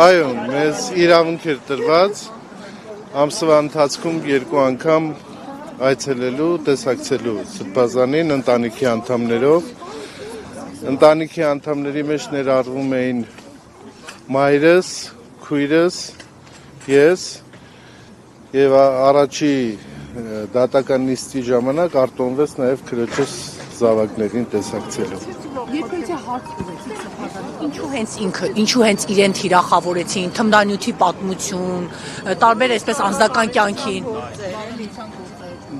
Այո, մեզ իրավունք էր տրված ամսվա ընթացքում 2 անգամ այցելելու, տեսակցելու Սրբազանին ընտանիքի անդամներով։ Ընտանիքի անդամների մեջ ներառվում էին մայրս, քույրս, ես եւ առաջի դատական նիստի ժամանակ արտոնվեց նաեւ քրոջս զավակներին տեսակցելու։ Եթե հարց ունեցիք Սրբազանին, ինչու հենց իրեն թիրախավորեցին, թմրանյութի պատմություն, տարբեր այսպես անձնական կյանքին։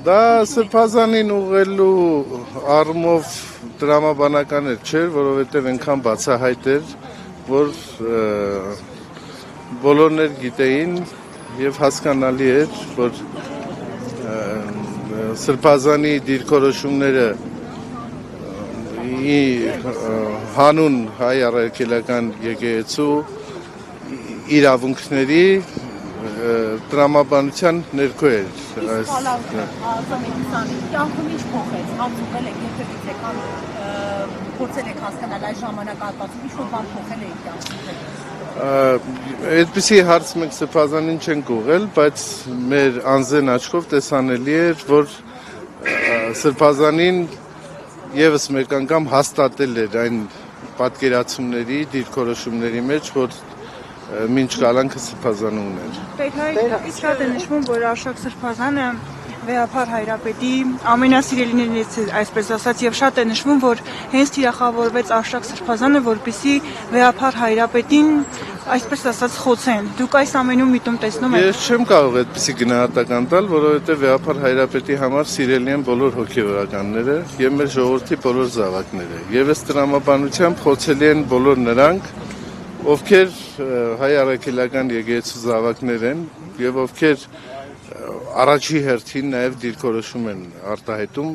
Դա Սրբազանին ուղղելու առումով դրամաբանական չէր, որովհետև այնքան բացահայտ էր, որ բոլորն էլ գիտեին եւ հասկանալի էր, որ Սրբազանի դիրքորոշումները հանուն հայ առաքելական եկեղեցու իրավունքների տրամաբանության ներքո էր։ Կյանքում ինչ փոխեց, հարցուղել եք, երբևիցե կամ փորձել եք հասկանալ այս ժամանակահատվածում ինչ-որ բան փոխել եք կյանքում։ Այդպիսի հարց մենք Սրբազանին չենք ուղղել, բայց մեր անձեն աչքով տեսանելի էր, որ Սրբազանին եւս մեկ անգամ հաստատել էր այն պատկերացումների, դիրքորոշումների մեջ, որ մինչ կալանքը Սրբազանը ուներ։ Շատ է նշվում, որ Արշակ Սրբազանը վեհափառ հայրապետի ամենասիրելիներից է, այսպես ասած, եւ շատ է նշվում, որ հենց թիրախավորվեց Արշակ Սրբազանը, որպեսզի վեհափառ հայրապետին, այսպես ասած, խոցեն։ Դուք այս ամենում միտում տեսնում եք։ Ես չեմ կարող այդպիսի գնահատական տալ, որովհետև վեհափառ հայրապետի համար սիրելի են բոլոր հոգևորականները եւ մեր ժողովրդի բոլոր զավակները։ Եվ այս տրամաբանությամբ խոցելի են բոլոր նրանք, ովքեր հայ առաքելական եկեղեցու զավակներ են եւ ովքեր առաջի հերթին նաև դիրքորոշում են արտահայտում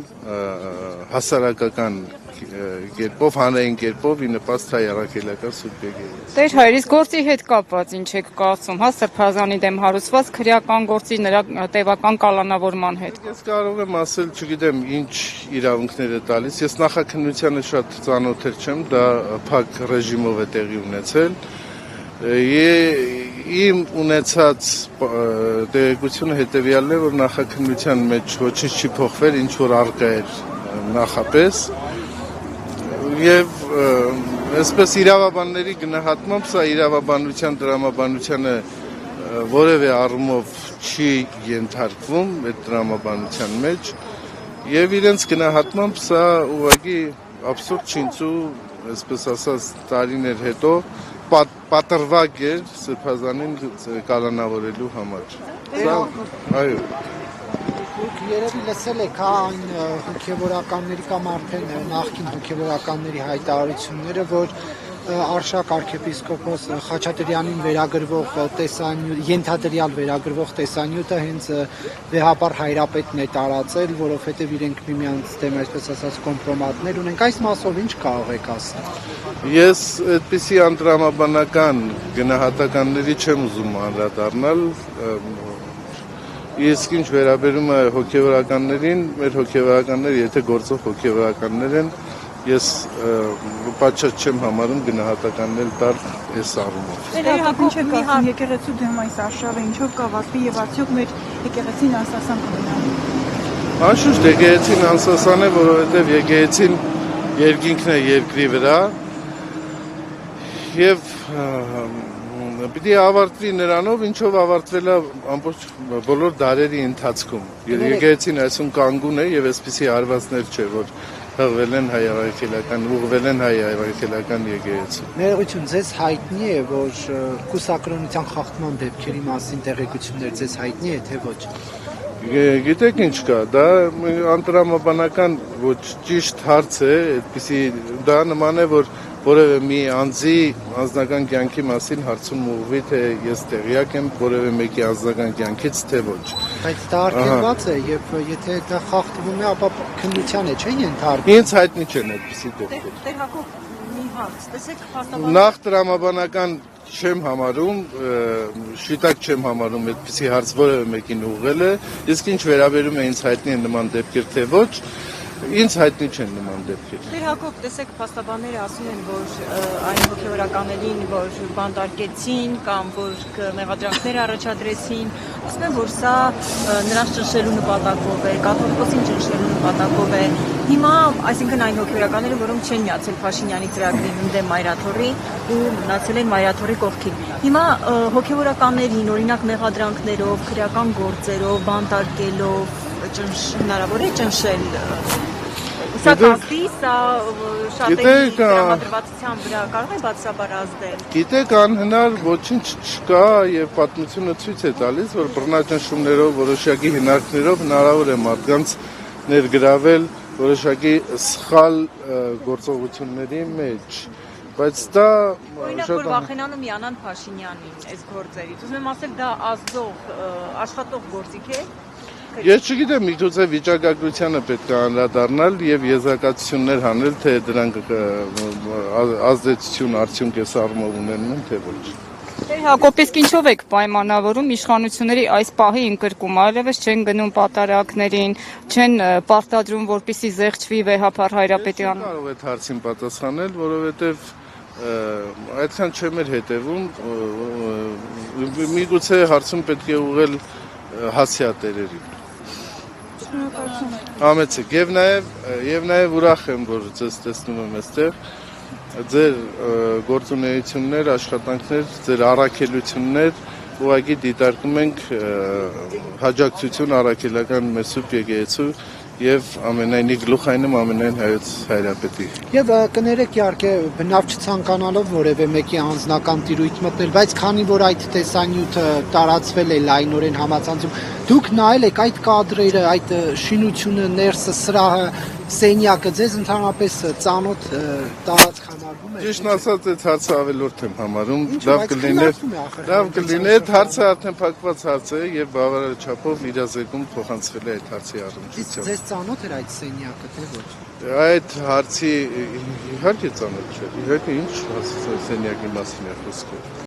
հասարակական կերպով, հանրային կերպով ի նպաստ հայ առաքելական Սուրբ եկեղեցու։ Տեր հայր, իսկ գործի հետ կապված ինչ եք կարծում, հա Սրբազանի դեմ հարուցված քրեական գործի նրա տևական կալանավորման հետ։ Ես կարող եմ ասել, չգիտեմ, ինչ իրավունքներ է տալիս։ Ես նախաքննությանը շատ ծանոթ չեմ, դա փակ ռեժիմով է տեղի ունեցել։ Իմ ունեցած տեղեկությունը հետևյալն է, որ նախաքննության մեջ ոչինչ չի փոխվել, ինչ որ առկա էր նախապես եւ այսպես իրավաբանների գնահատմամբ սա իրավաբանության դրամաբանությանը որևէ առումով չի ենթարկվում այդ դրամաբանության մեջ եւ իրենց գնահատմամբ սա ուղղակի абսուրդ չինցու, այսպես ասած, տարիներ հետո պատրվակ էր Սրբազանին կալանավորելու համար։ Սա այո։ Դուք երևի լսել եք այն հոգևորականների կամ արդեն նախկին հոգևորականների հայտարարությունները, որ Արշակ arczepiskopos Խաչատրյանին վերագրվող ենթադրյալ վերագրվող տեսանյութը հենց վեհապառ հայրապետն է տարածել, որովհետև իրենք միմյանց դեմ այսպես ասած կոմպրոմատներ ունենք։ Այս մասով ինչ կարող եք ասել։ Ես այդպիսի անդրամաբանական գնահատականների չեմ ուզում անդրադառնալ։ Իսկ ինչ վերաբերում է հոգևորականներին, մեր հոգևորականները, եթե գործող հոգևորականներ են, ես պատշաճ չեմ համարում գնահատականներ տալ այս առումով։ Ինչ եք ասում եկեղեցու դեմ այս արշավը ինչով կավարտվի եւ արդյոք մեր եկեղեցին անսասան կմնա։ Անշուշտ եկեղեցին անսասան է, որովհետեւ եկեղեցին երկինքն է երկրի վրա եւ պիտի ավարտվի նրանով, ինչով ավարտվել է ամբողջ բոլոր դարերի ընթացքում։ Եկեղեցին այսօր կանգուն է եւ այսպիսի հարվածներ չէ, որ հղվել են հայ առաքելական, ուղղվել են հայ առաքելական եկեղեցու։ Ներողություն, ձեզ հայտնի է, որ կուսակրոնության խախտման դեպքերի մասին տեղեկություններ ձեզ հայտնի է, թե ոչ։ Գիտեք ինչ կա, դա անդրամաբանական ոչ ճիշտ հարց է, այդպիսի դա նման է, որ որևէ մի անձի անձնական կյանքի մասին հարցում ուղղվի, թե ես տեղյակ եմ որևէ մեկի անձնական կյանքից, թե ոչ։ Բայց դա արգելված է եւ եթե դա խախտվում է, ապա քննության է, չէ՞ ենթարկվում։ Ինձ հայտնի չեն այդպիսի դեպքեր։ Տեր Հակոբ, մի հարց, տեսեք պարտավոր։ Նախ տրամաբանական չեմ համարում, շիտակ չեմ համարում այդպիսի հարց որևէ մեկին ուղղելը, իսկ ինչ վերաբերում է ինձ հայտնի են նման դեպքեր, թե ոչ, ինձ հայտնի չեն նման դեպքեր։ Տեր Հակոբ, տեսեք, փաստաբանները ասում են, որ այն հոգևոր հոգևորականներին, որ բանտարկեցին կամ որ մեղադրանքներ առաջադրեցին, ասում են, որ սա նրանց ճնշելու նպատակով է, կաթողիկոսին ճնշելու նպատակով է։ Հիմա, այսինքն այն հոգևորականները, որոնք չեն միացել Փաշինյանի ծրագրին ընդդեմ Մայրաթորի ու մնացել են Մայրաթորի կողքին։ Հիմա հոգևորականներին, օրինակ մեղադրանքներով, քրեական գործերով, բանտարկելով հնարավոր է ճնշել։ Սա կազմի, սա շատերի տրամադրվածության վրա կարող է բացառաբար ազդել։ Գիտեք, անհնար ոչինչ չկա եւ պատմությունը ցույց է տալիս, որ բռնաճնշումներով, որոշակի հիմնարկներով հնարավոր է մարդկանց ներգրավել որոշակի սխալ գործողությունների մեջ, բայց դա օրինակ որ վախենանում միանան Փաշինյանին այս գործերից, ուզում եմ ասել դա ազդող, աշխատող գործիք է։ Ես չգիտեմ, միգուցե վիճակագրությանը պետք է անդրադառնալ եւ եզրակացություններ հանել, թե դրանք ազդեցություն արդյունք էս առումով ունենում են, թե ոչ։ Հակոբ, իսկ ինչով եք պայմանավորում իշխանությունների այս պահի ընկրկումը, այլևս չեն գնում պատարակներին, չեն պարտադրում, որպեսզի զեղչվի վեհափառ Հայրապետյանը։ Կարող եք հարցին պատասխանել, որովհետեւ այդքան չեմ էր հետևում, միգուցե հարցում պետք է ուղղել հասցեատերերին։ Համեցեք, եւ նաեւ ուրախ եմ, որ ձեզ տեսնում եմ այստեղ, ձեր գործունեություններ, աշխատանքներ, ձեր առաքելություններ ուղղակի դիտարկում ենք հաջակցություն առաքելական մեր սուրբ եկեղեցու եւ ամենայնի գլուխայնում ամենայն հայոց Հայրապետի։ Եվ կներեք իհարկե բնավ չցանկանալով որևէ մեկի անձնական տիրույթ մտնել, բայց քանի որ այդ տեսանյութը տարածվել է լայնորեն համացանցում, դուք նայել եք այդ կադրերը, այդ շինությունը, ներսը, սրահը, սենյակը ձեզ ընդհանրապես ծանոթ տարածք համարվում է։ Ճիշտն ասած, այդ հարցը ավելորդ եմ համարում, լավ կլիներ, հարցը արդեն փակված հարց է եւ բավարար չափով իրազեկում փոխանցվել է այդ հարցի առնչությամբ։ Ձեզ ծանոթ էր այդ սենյակը, թե ոչ։ Այդ հարցի իհարկե ծանոթ չէ։ Իհարկե ինչ սենյակի մասին է խոսքը։